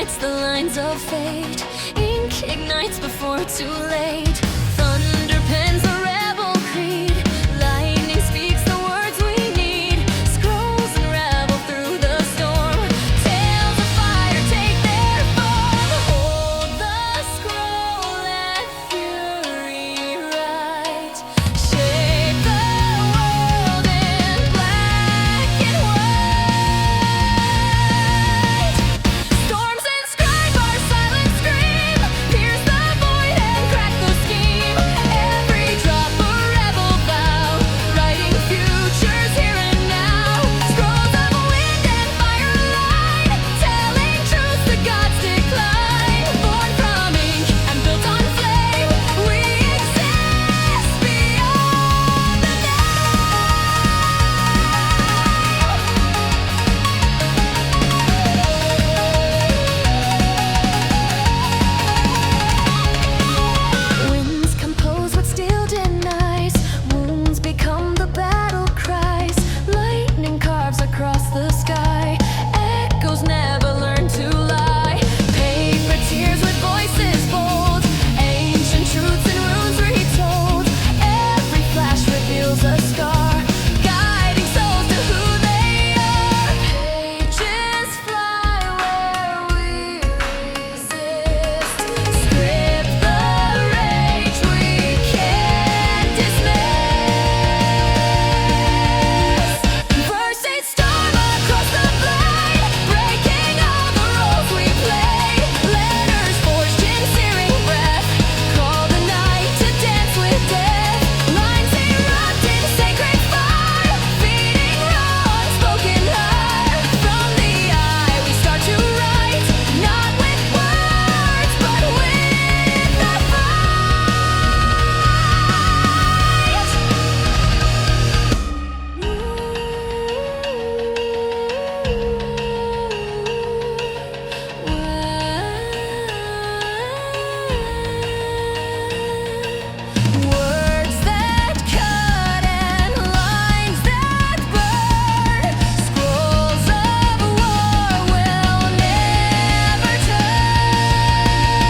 splits the lines of fate. Ink ignites before too late. Thunder pens the rebel creed. Lightning speaks the words we need. Scrolls unravel through the storm. Tales of fire take their form. Hold the scroll, let fury write. Shape the world in black and white. Storms inscribe our silent scream. Pierce the void and crack the scheme. Every drop a rebel vow. Writing futures here and now. Scrolls of wind and fire align. Telling truths the gods decline. Born from ink and built on flame. We exist beyond the Winds compose what steel denies. Wounds become the battle cries. Lightning carves across the sky. Echoes never learn to lie. Paper tears with voices bold. Ancient truths and runes retold. Every flash reveals a scar. Guiding souls to who they are. Pages fly where we resist. Script the rage we can't dismiss. Verses storm across the blade. Breaking all the roles we play. Letters forged in searing breath. Call the night to dance with death. Lines erupt in sacred fire. Feeding raw unspoken heart. From the eye we start to write. Not with words but with the Words that cut and lines that burn. Scrolls of war will never turn.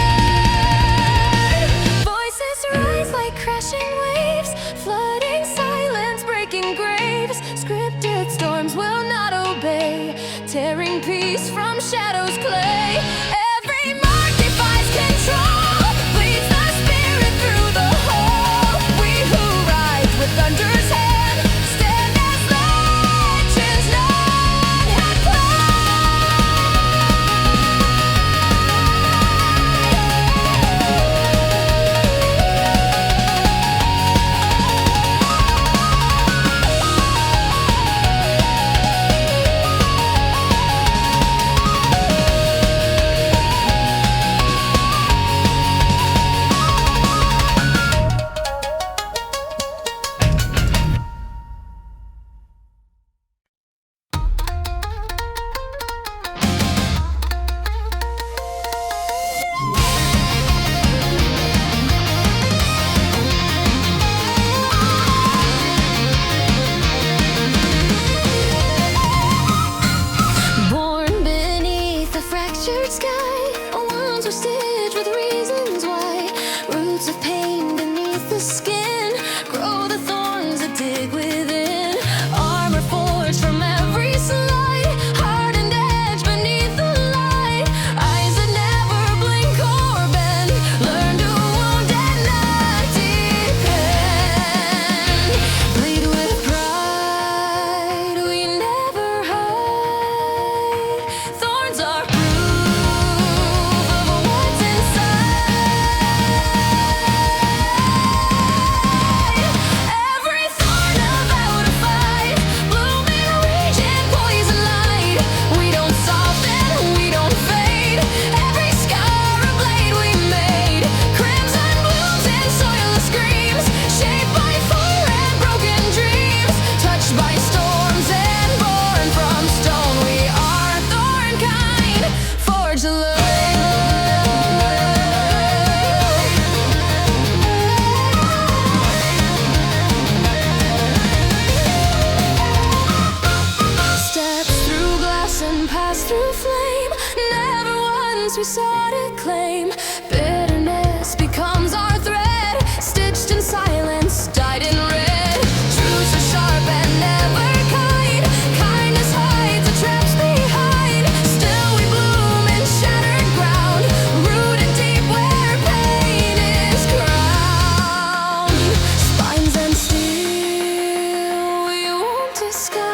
Voices rise like crashing waves. Flooding silence, breaking graves. Scripted storms will not obey. Tearing peace from shadows clay. Every mark defies control. Bleeds the spirit through the hole. We who rise with thunder's hand stand as legends none had Born beneath a fractured sky. Wounds were stitched with reasons why. Roots of pain beneath the skin. Grow the thorns that dig within. Armor forged from every slide. Hardened edge beneath the light. Eyes that never blink or bend. Learn to wound and not depend. Bleed with pride. We never hide. Thorns are proof of what's inside. we sought to claim. Bitterness becomes our thread, stitched in silence, dyed in red. Truths are sharp and never kind. Kindness hides the traps behind. Still we bloom in shattered ground, rooted deep where pain is crowned. Spines and steel we won't disguise.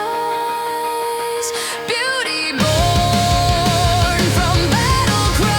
Beauty born from battle cries.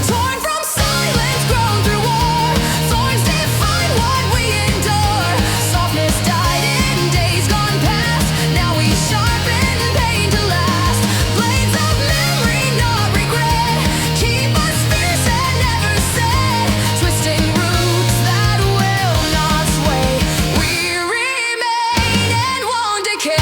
Torn from silence, grown through war. Thorns define what we endure. Softness died in days gone past. Now we sharpen pain to last. Blades of memory, not regret. Keep us fierce and never set. Twisting roots that will not sway. We remain and won't decay.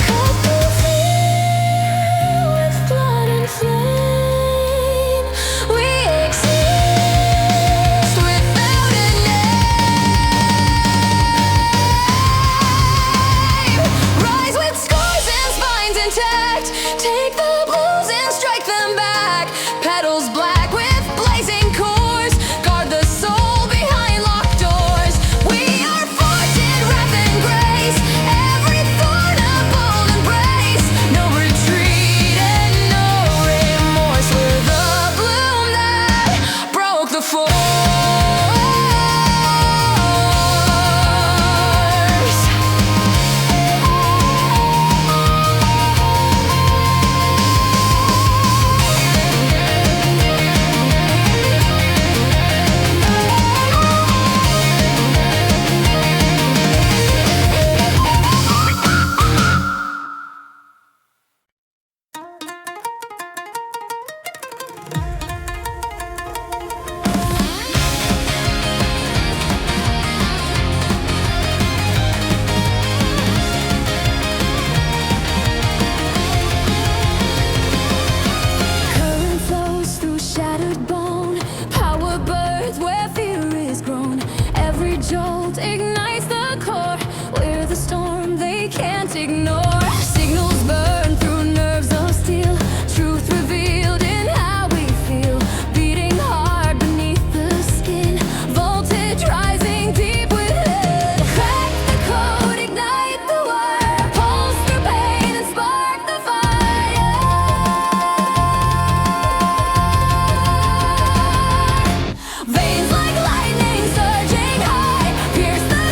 Cut through fear with blood and flame. We exist without a name. Rise with scars and spines intact. Take the blues and strike them back. Petals black with blazing cores. Guard the soul behind locked doors. We are forged in wrath and grace. Every thorn a bold embrace. No retreat and no remorse. We're the bloom that broke the force. Current flows through shattered bone. Power birth where fear is grown. Every jolt ignites the core. We're the storm they can't ignore. Signals burn through nerves of steel. Truth revealed in how we feel. Beating hard beneath the skin. Voltage rising deep within. Crack the code, ignite the wire. Pulse through pain and spark the fire. Veins like lightning surging high. Pierce the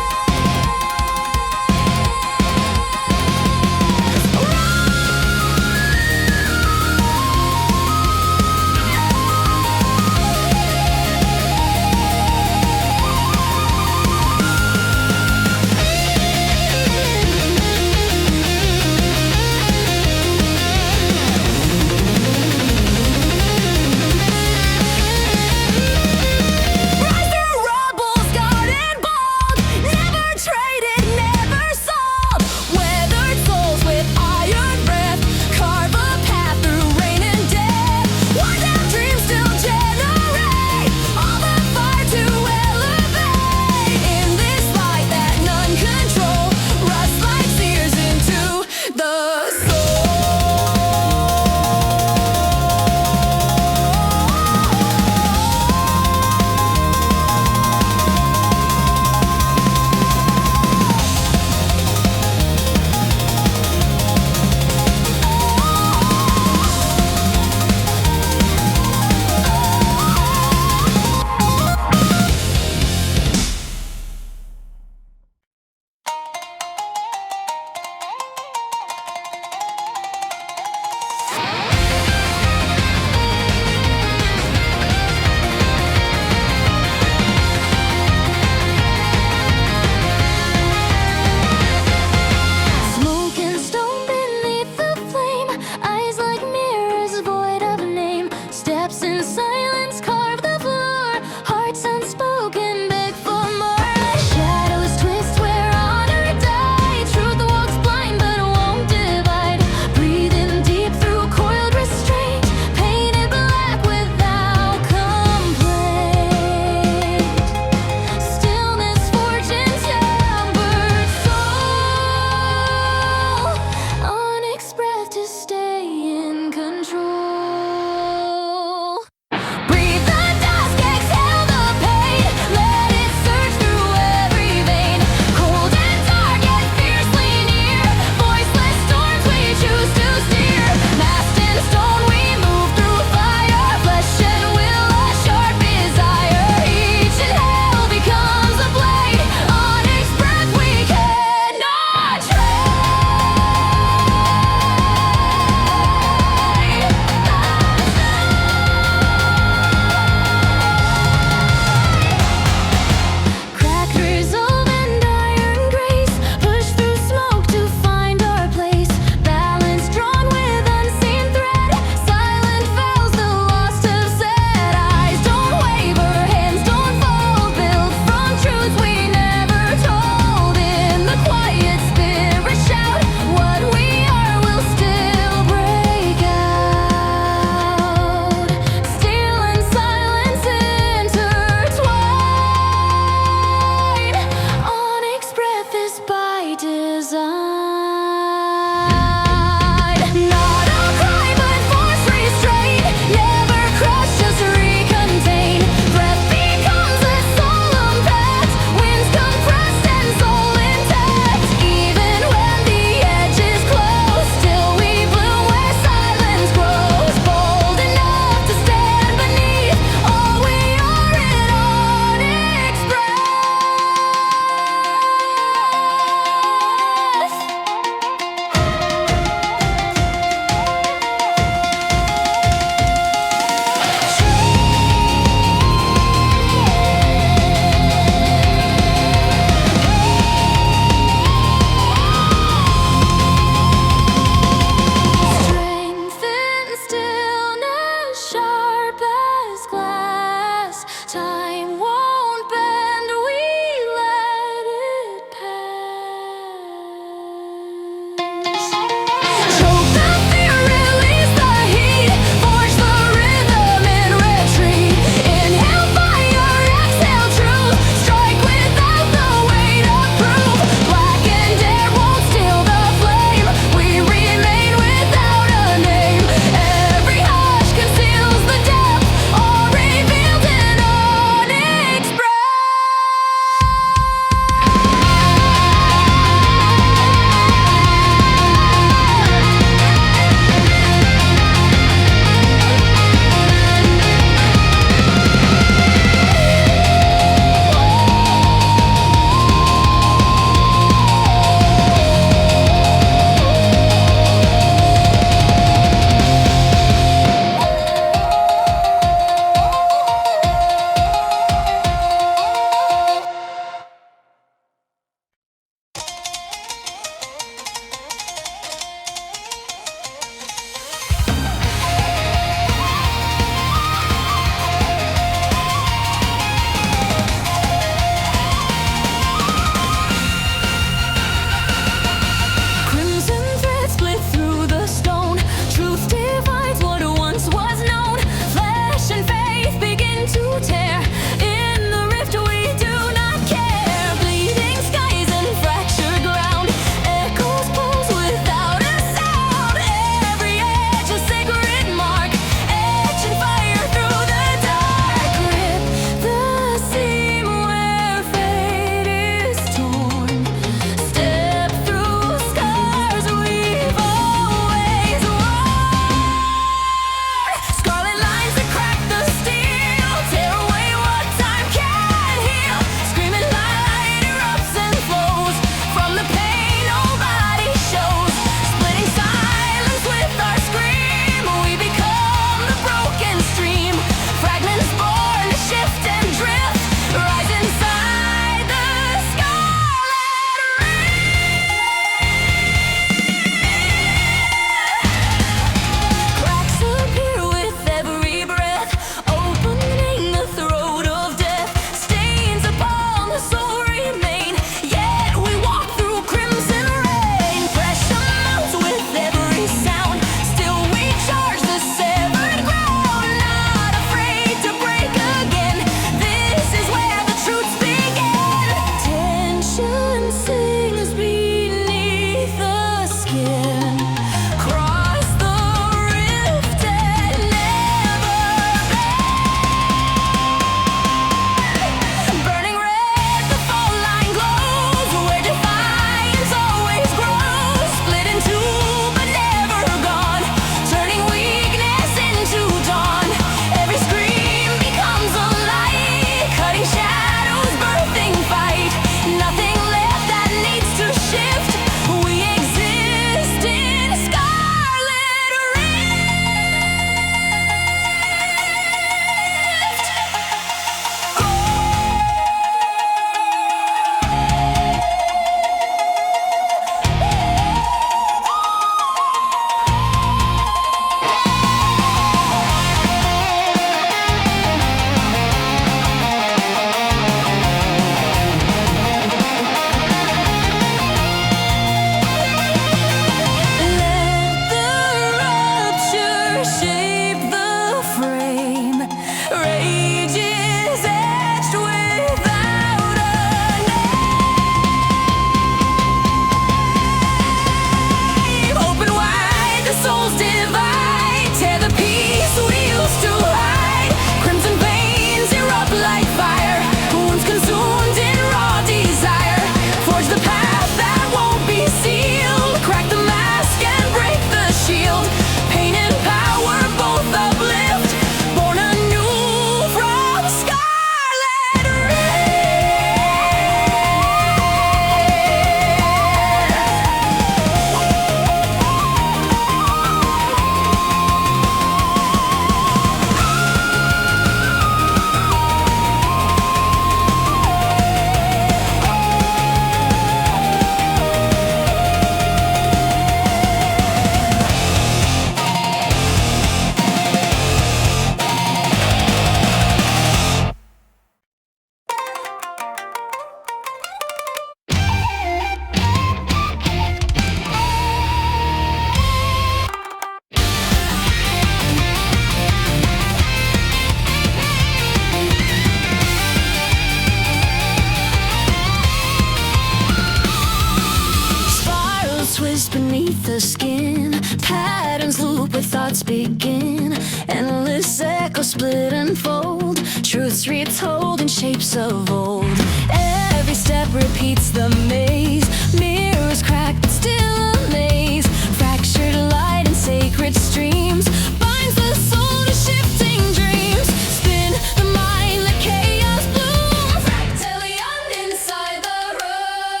twist beneath the skin. Patterns loop where thoughts begin. Endless echoes split and fold. Truths retold in shapes of old. Every step repeats the maze. Mirrors crack but still a maze. Fractured light and sacred streams binds the soul to shifting dreams. Spin the mind, let chaos bloom. Fractaleon inside the room.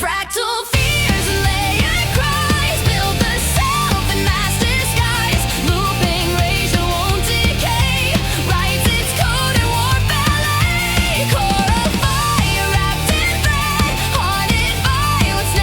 Fractal fears and layered cries build the self in mass disguise. Looping rage that won't decay writes its code in war ballet. Core of fire wrapped in thread, haunted by what's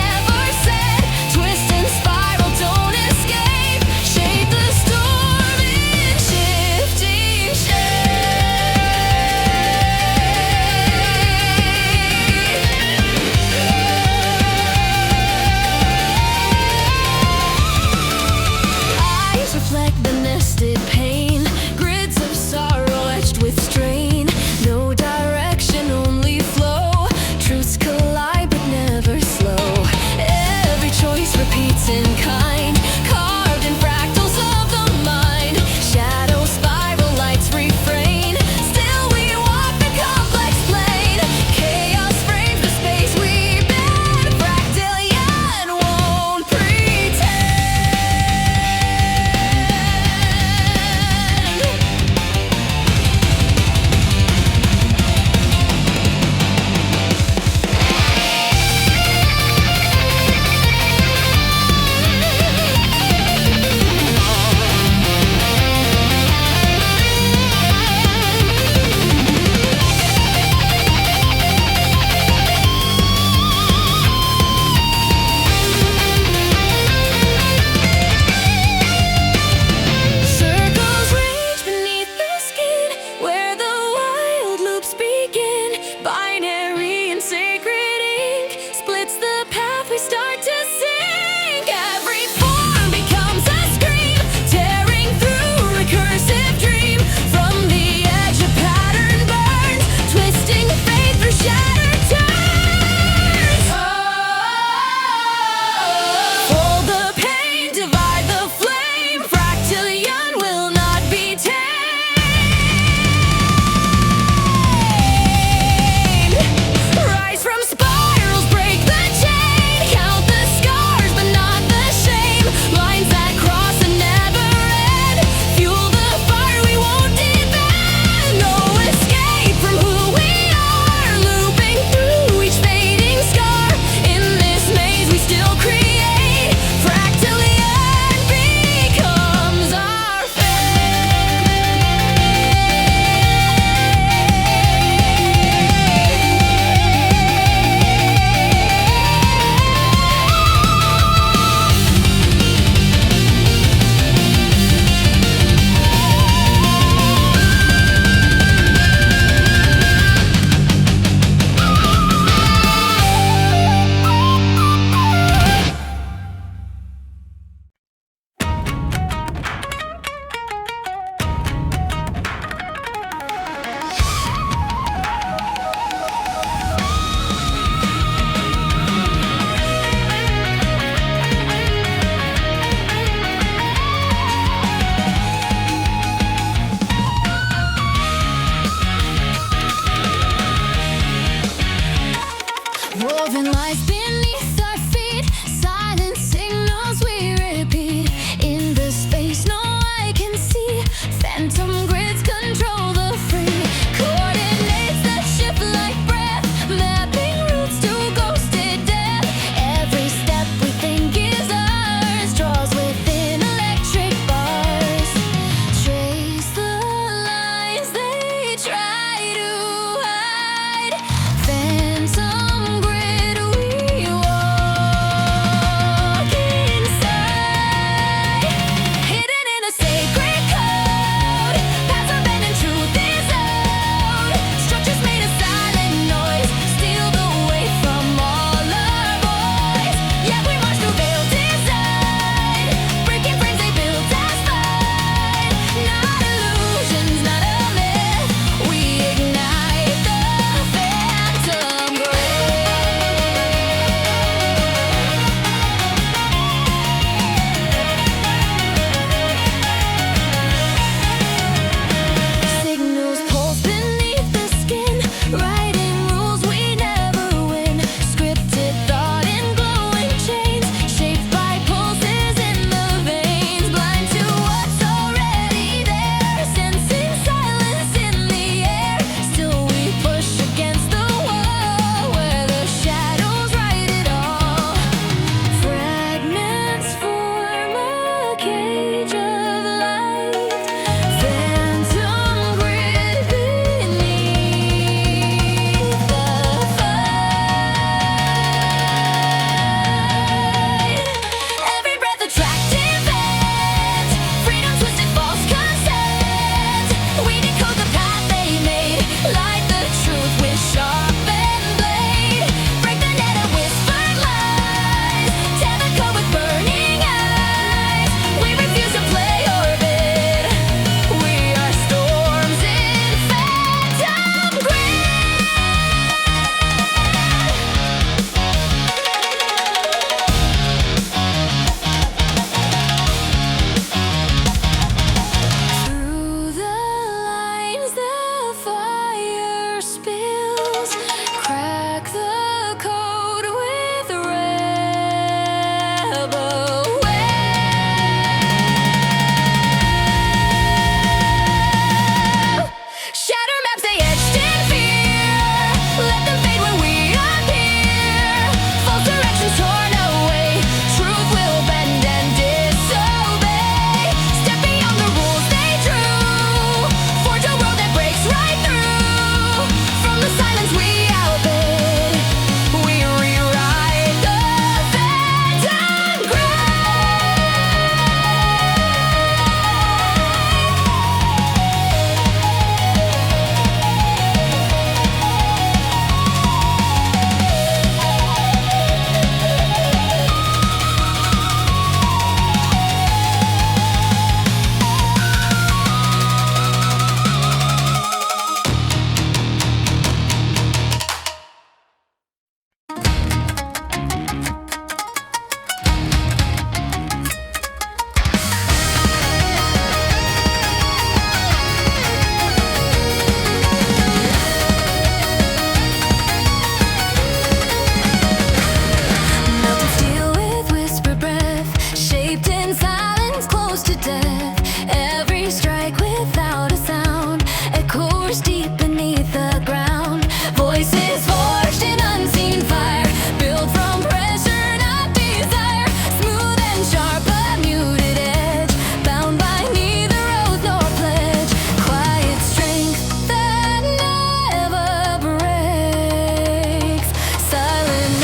to death. Every strike without a sound echoes deep beneath the ground. Voices forged in unseen fire, built from pressure, not desire. Smooth and sharp, but muted edge, bound by neither oath nor pledge. Quiet strength that never breaks. Silent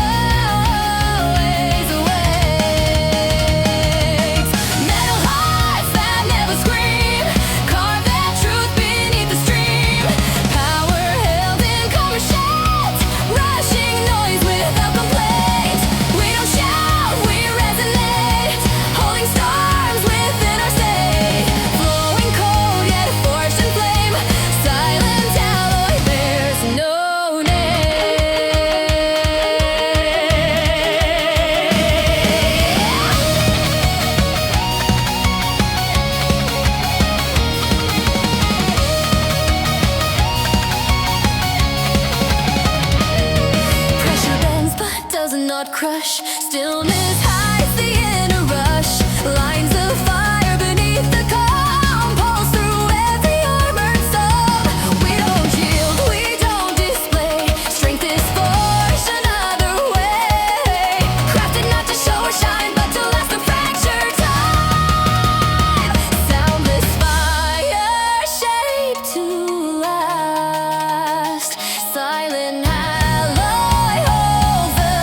alloys awakes. Metal hearts that never scream, carve that truth beneath the stream. Power held in calmer sheds, rushing noise without complaint. We don't shout, we resonate, holding storms within our state. Flowing cold yet forged in flame. Silent alloy bears no Pressure bends but does not crush. Stillness hides the inner rush. Lines of fire beneath the calm pulse through every armored soul. We don't yield, we don't display. Strength is forged another way. Crafted not to show or shine, but to last the fractured time. Soundless fire shaped to last. Silent alloy holds the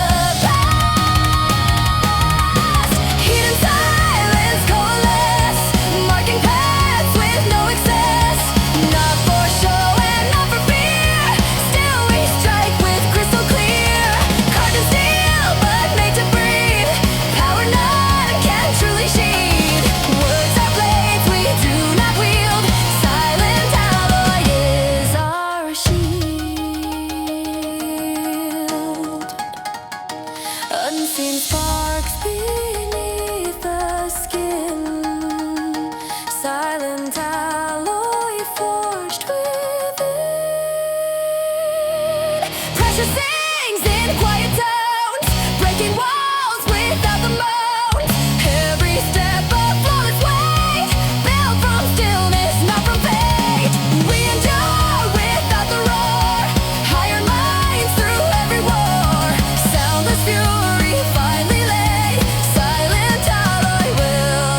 past. Hidden silence coalesce, marking paths with no excess. Not for show and not for fear, still we strike with crystal clear. Carved in steel but made to breathe, power none can truly sheathe. Words are blades we do not wield. Silent alloy is our shield. Unseen sparks beneath the skin. Silent alloy forged within. Pressure sings in quiet tones, breaking walls without the moans. Every step a flawless weight, built from stillness, not from fate. We endure without the roar, higher minds through every war. Soundless fury finally laid. Silent alloy will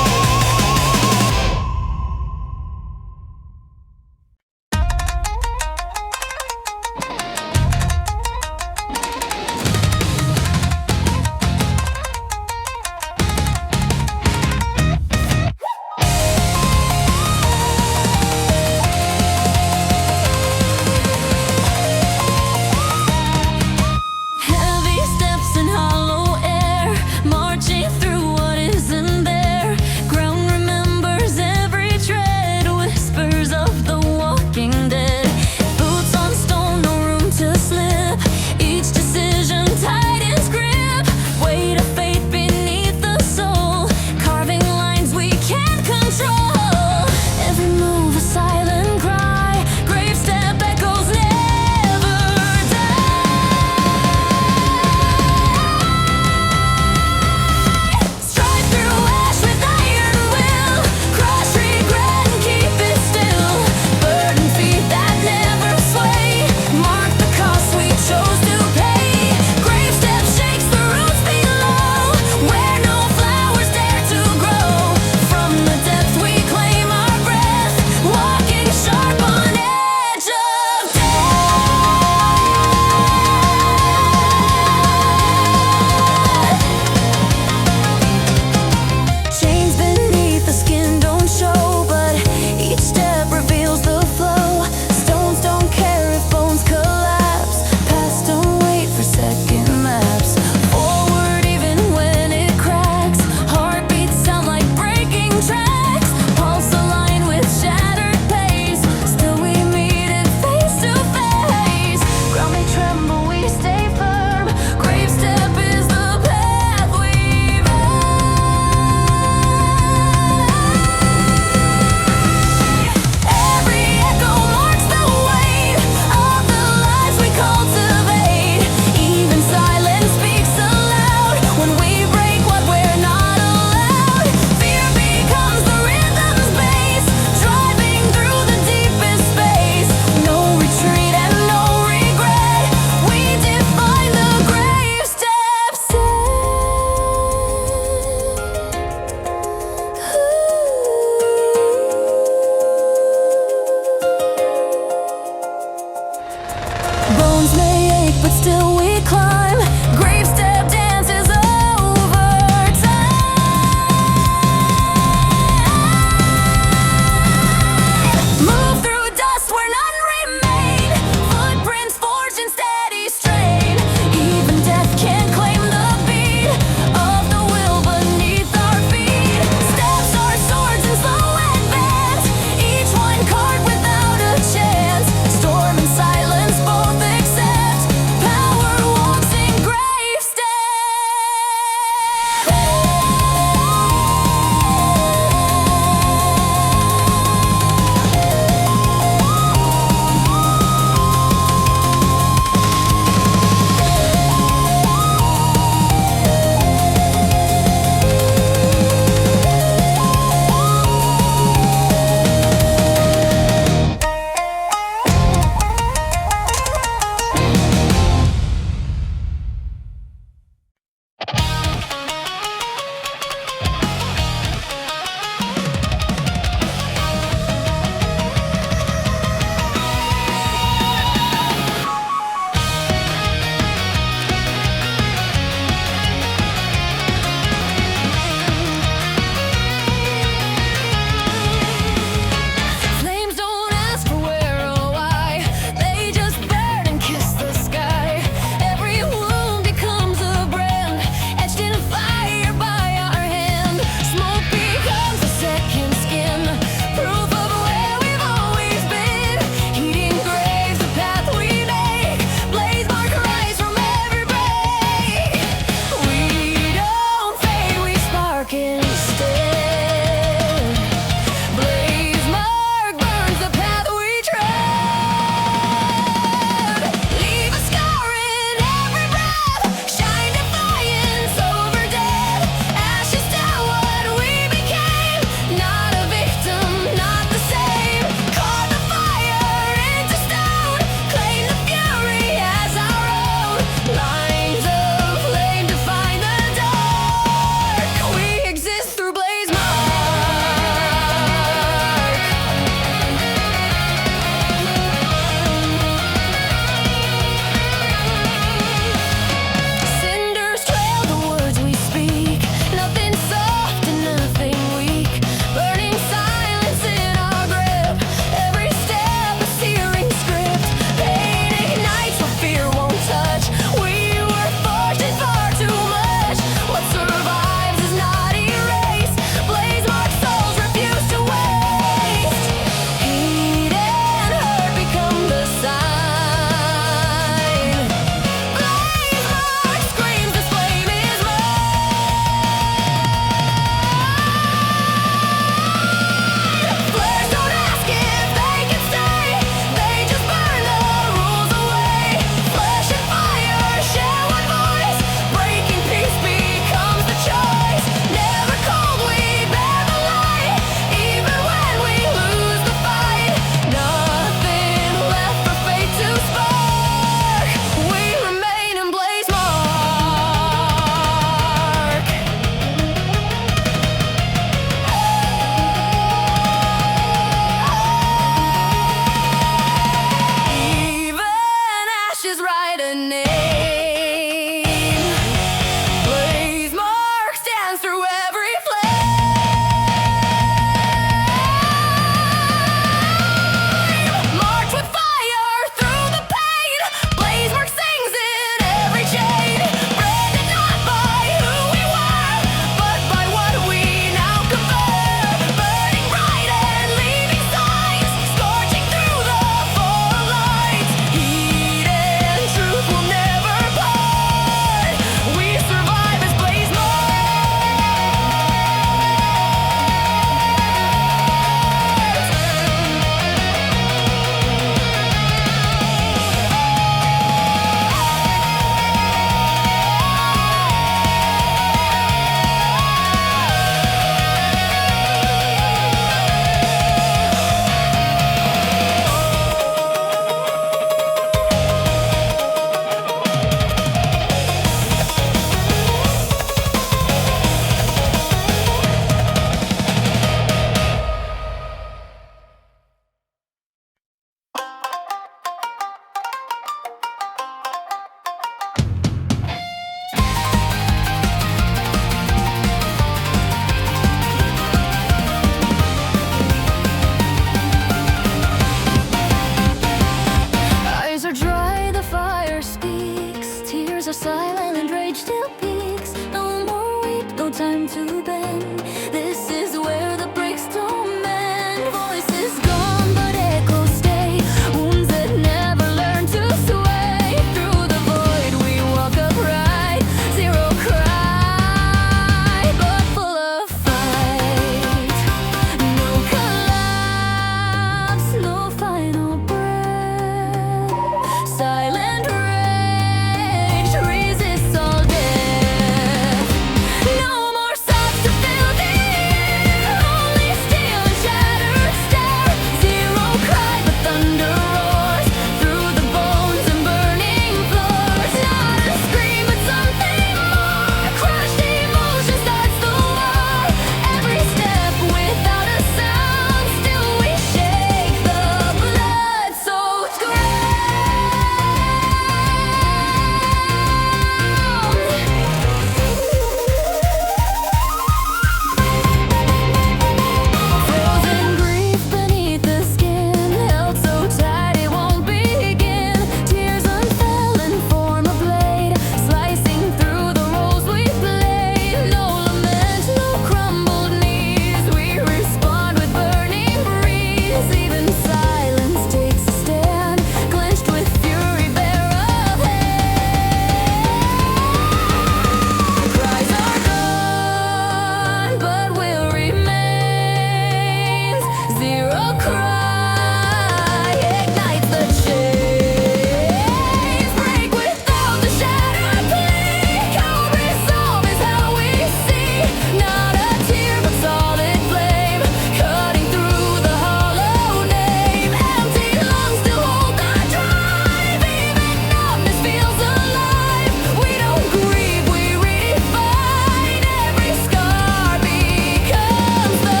Zero cry ignites the chains. Break without the shatter plea. Cold resolve is how we see. Not a tear but solid flame, cutting through the hollow name. Empty lungs still hold the drive. Even numbness feels alive. We don't grieve, we redefine. Every scar becomes the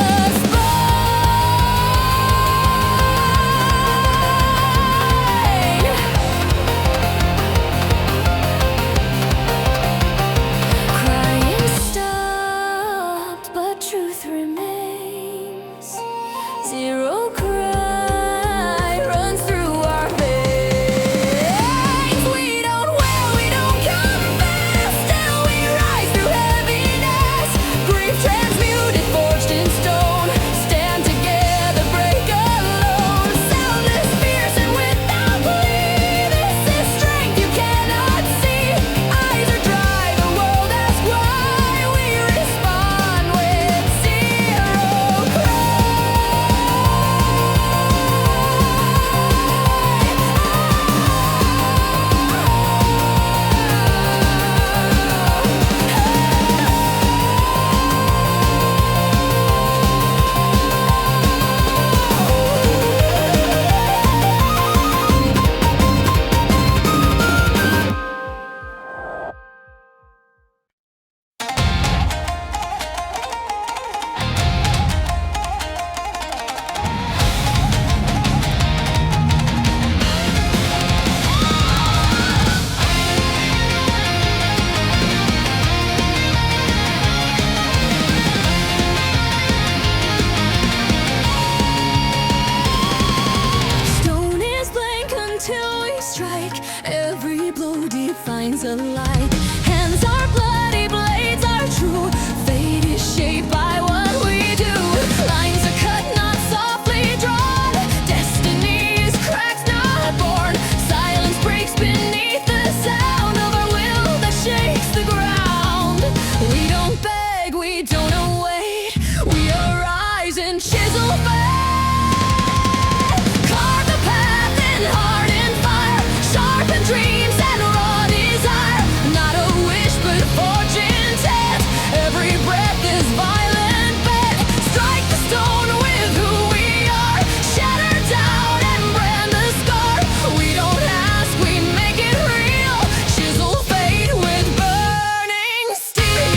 Crying stopped, but truth remains. Zero cry runs through our veins. We don't wail, we don't confess. Still we rise through heaviness. Grief transmuted, forged in stone. Stand together, break alone. Soundless, fierce, and without plea. This is strength you cannot see. Eyes are dry, the world asks why. We respond with zero Stone is blank until we strike. Every blow defines a light. Hands are bloody, blades are true. Fate is shaped by what we do. Lines are cut, not softly drawn. Destiny is cracked, not born. Silence breaks beneath the sound of our will that shakes the ground. We don't beg, we don't await. We arise and chisel fate. Carve the path in hardened fire. Sharpen dreams and raw desire. Not a wish but fortune's hand. Every breath is violent bent. Strike the stone with who we are. Shatter down and brand the scar. We don't ask, we make it real. Chisel fate with burning steel.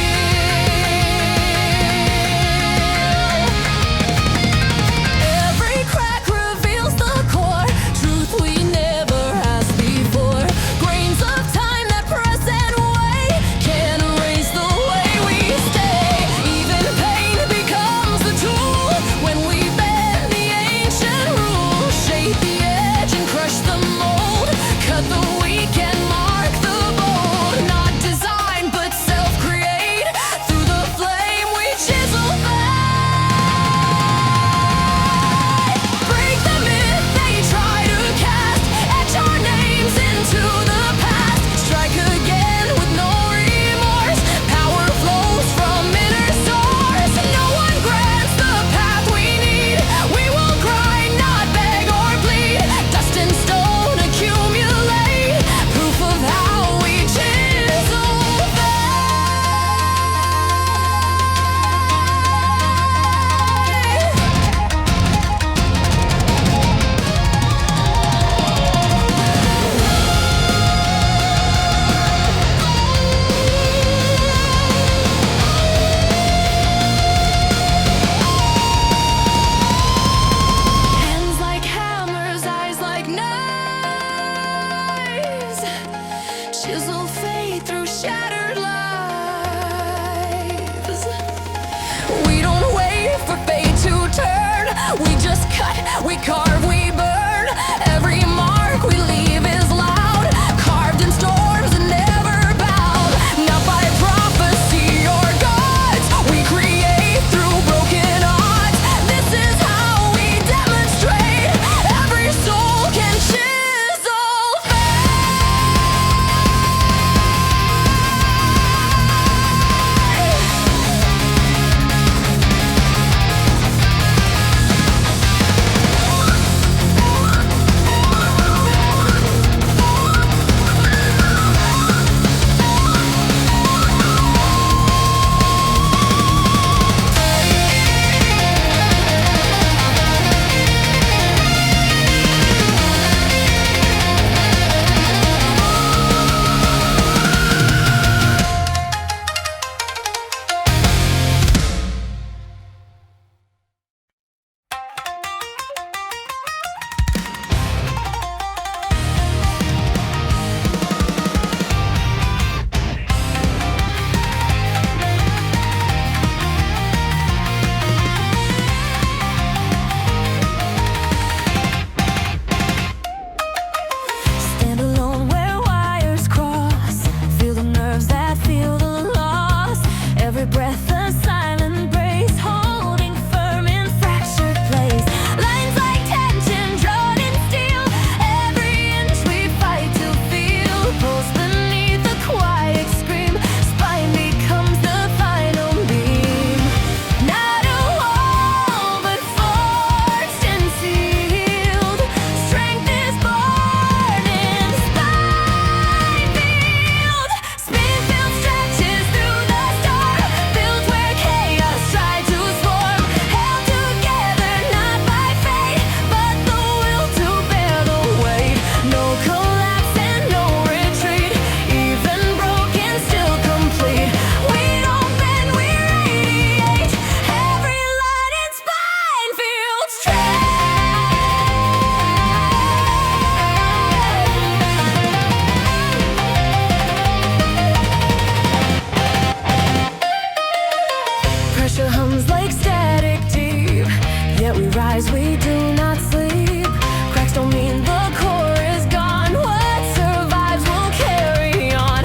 rise, we do not sleep. Cracks don't mean the core is gone. What survives will carry on.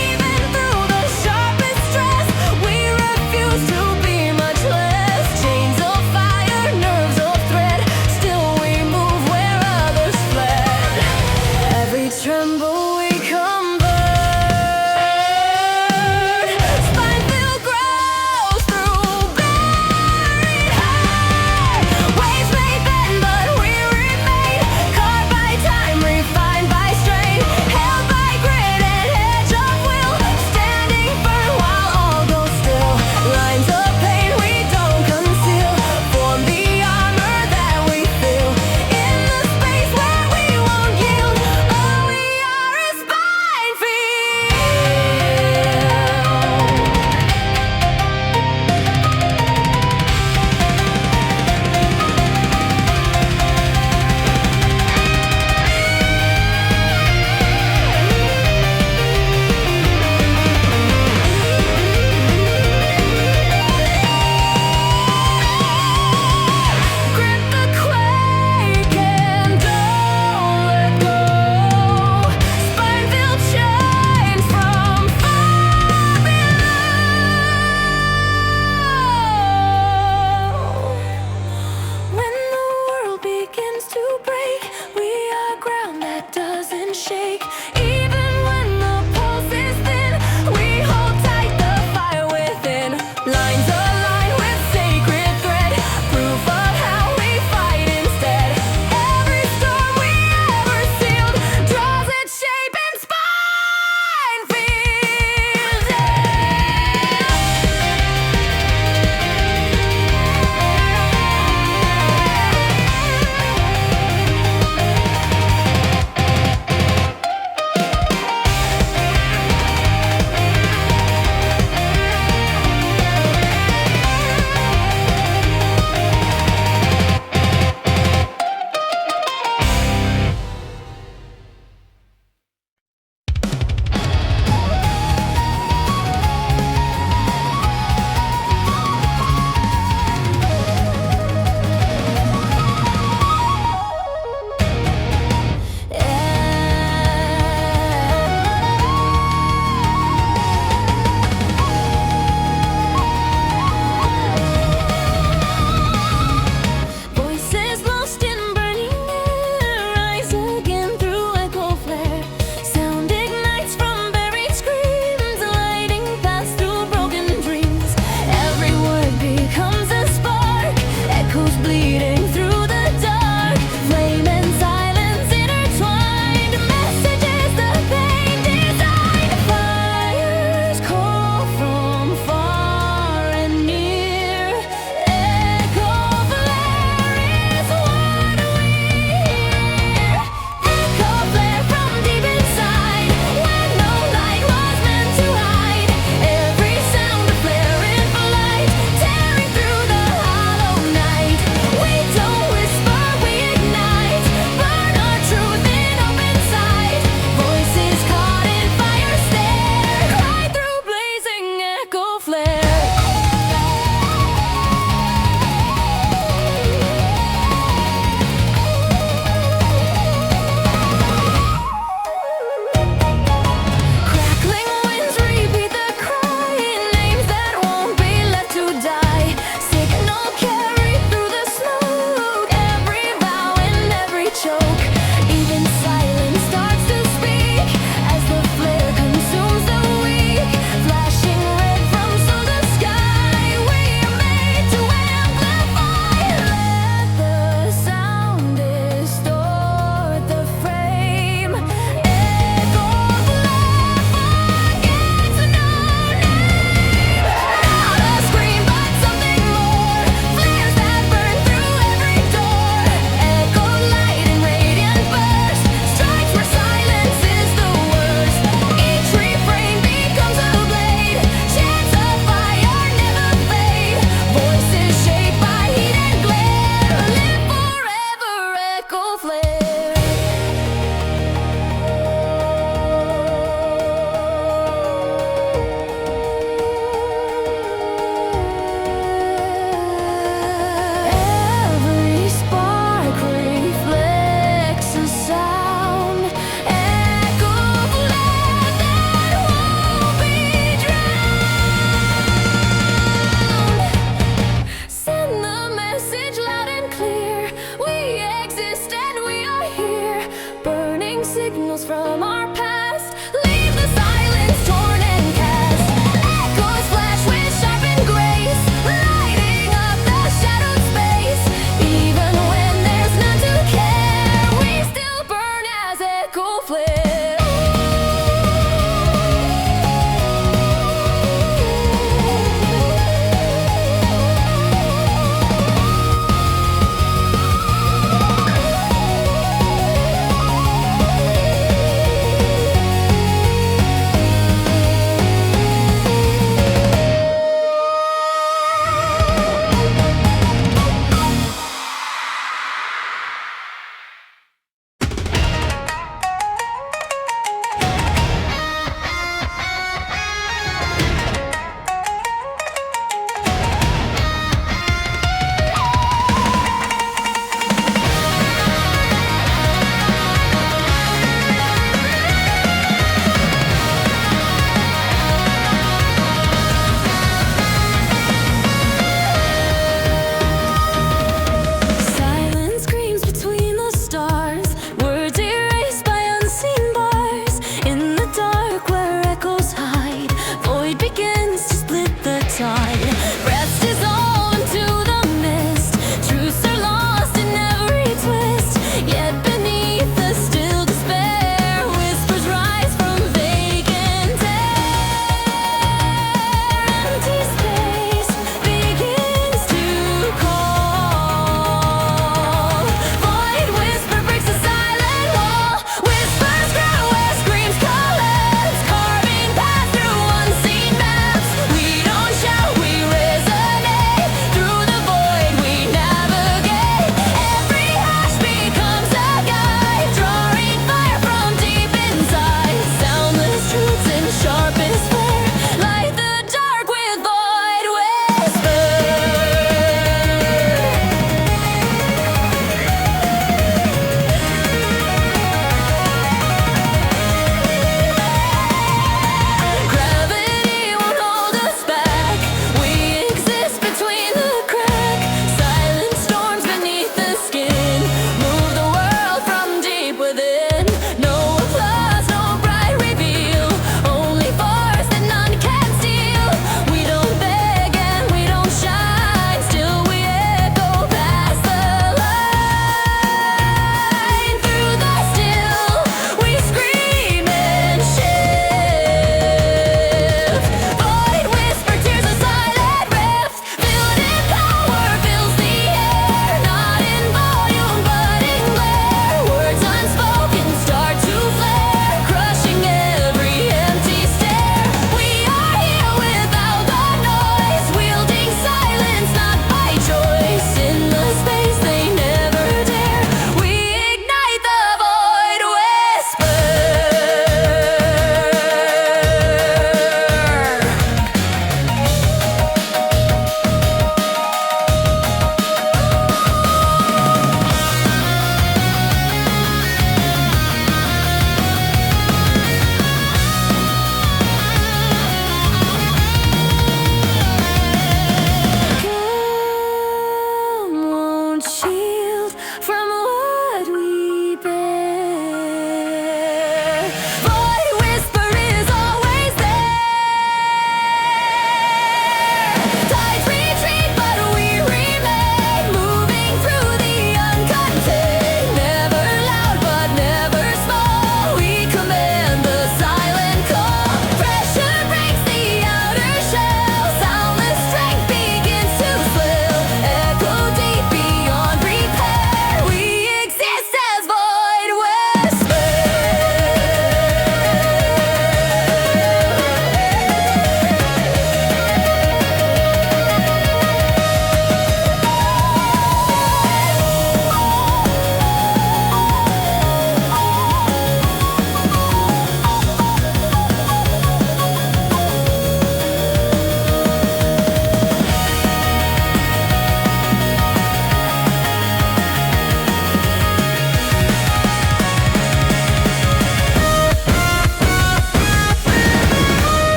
Even through the sharpest stress, we refuse to be much less. Chains of fire, nerves of thread, still we move where others fled. Every tremble we convert. Spinefield grows through buried high. Waves may bend, but we remain. Carved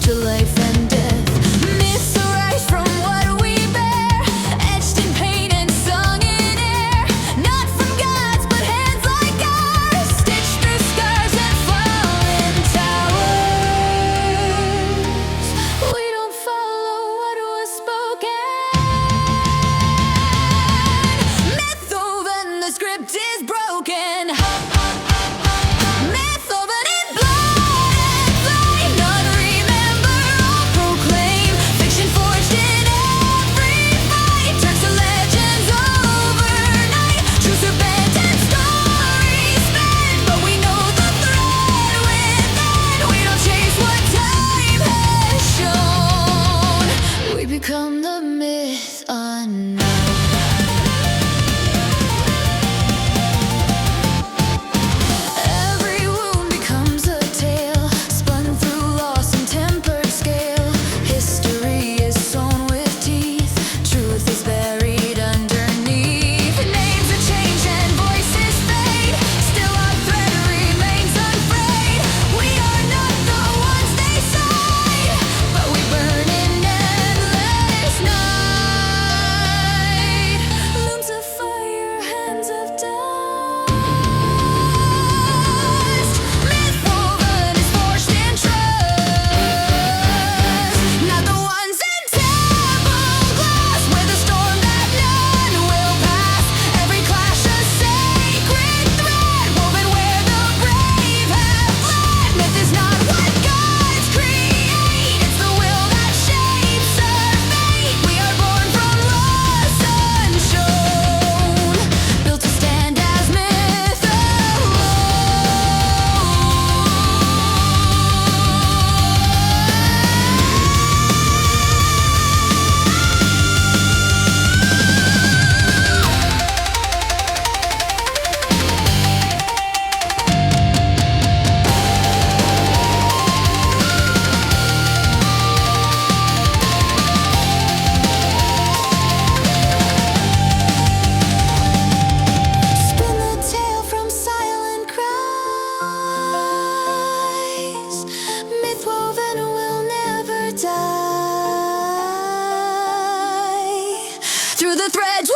to life and death. Myths arise from what we bear, etched in paint and sung in air. Not from gods, but hands like ours, stitched through scars and fallen towers. We don't follow what was spoken. Mythwoven, the script is broken. Mythwoven in blood and flame. None remember or proclaim. Fiction forged in every fight turns to legends overnight. Truths are bent and stories spent, but we know the thread within. We don't chase what time has shown. We become the myth unknown. Every wound becomes a tale, spun through loss and tempered scale. History is sewn with teeth, truth is buried underneath. Names are changed and voices fade, still our thread remains unfrayed. We are not the ones they say, but we burn in endless night. Looms of fire, hands of dust. Mythwoven is forged in trust. Not the ones in temple glass, where the storm that none will pass. Every clash a sacred thread, woven where the brave have fled. Myth is not what gods create, it's the will that shapes our fate. We are born from loss unshown, built to stand as myth Spin the tale from silent cries. Mythwoven will never die. Through the threads